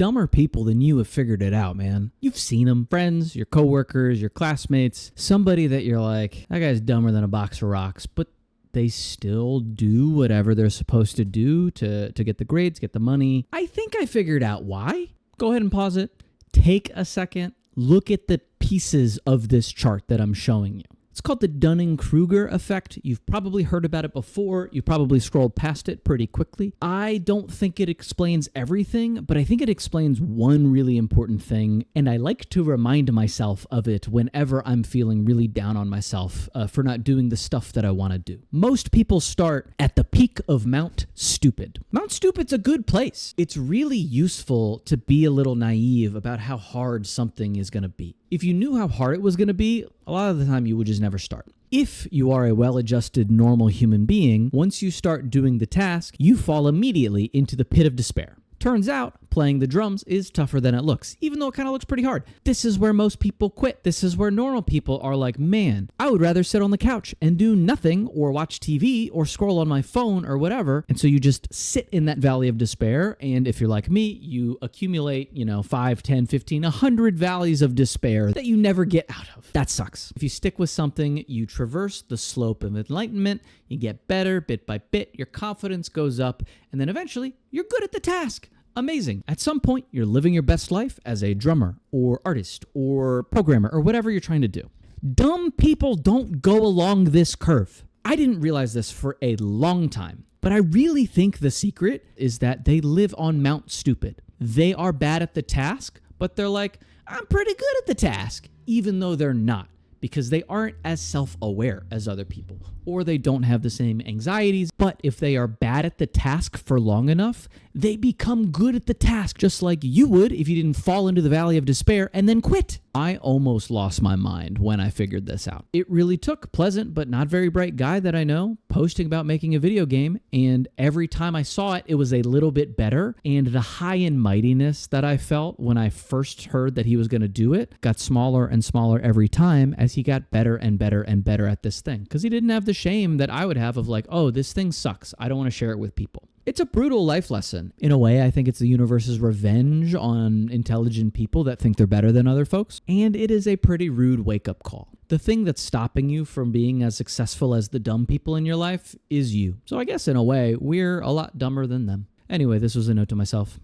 dumber people than you have figured it out, man. You've seen them. Friends, your coworkers, your classmates, somebody that you're like, that guy's dumber than a box of rocks, but they still do whatever they're supposed to do to get the grades, get the money. I think I figured out why. Go ahead and pause it. Take a second. Look at the pieces of this chart that I'm showing you. It's called the Dunning-Kruger effect. You've probably heard about it before. You probably scrolled past it pretty quickly. I don't think it explains everything, but I think it explains one really important thing, and I like to remind myself of it whenever I'm feeling really down on myself for not doing the stuff that I want to do. Most people start at the peak of Mount Stupid. Mount Stupid's a good place. It's really useful to be a little naive about how hard something is going to be. If you knew how hard it was going to be, a lot of the time you would just never start. If you are a well-adjusted, normal human being, once you start doing the task, you fall immediately into the pit of despair. Turns out, playing the drums is tougher than it looks, even though it kind of looks pretty hard. This is where most people quit. This is where normal people are like, man, I would rather sit on the couch and do nothing or watch TV or scroll on my phone or whatever. And so you just sit in that valley of despair. And if you're like me, you accumulate, 5, 10, 15, 100 valleys of despair that you never get out of. That sucks. If you stick with something, you traverse the slope of enlightenment, you get better bit by bit, your confidence goes up, and then eventually you're good at the task. Amazing. At some point, you're living your best life as a drummer or artist or programmer or whatever you're trying to do. Dumb people don't go along this curve. I didn't realize this for a long time, but I really think the secret is that they live on Mount Stupid. They are bad at the task, but they're like, I'm pretty good at the task, even though they're not, because they aren't as self-aware as other people, or they don't have the same anxieties. But if they are bad at the task for long enough, they become good at the task, just like you would if you didn't fall into the valley of despair and then quit. I almost lost my mind when I figured this out. It really took a pleasant but not very bright guy that I know posting about making a video game, and every time I saw it, it was a little bit better, and the high and mightiness that I felt when I first heard that he was going to do it got smaller and smaller every time as he got better and better and better at this thing, because he didn't have the shame that I would have of like, oh, this thing sucks, I don't want to share it with people. It's a brutal life lesson. In a way, I think it's the universe's revenge on intelligent people that think they're better than other folks. And it is a pretty rude wake-up call. The thing that's stopping you from being as successful as the dumb people in your life is you. So I guess in a way, we're a lot dumber than them. Anyway, this was a note to myself.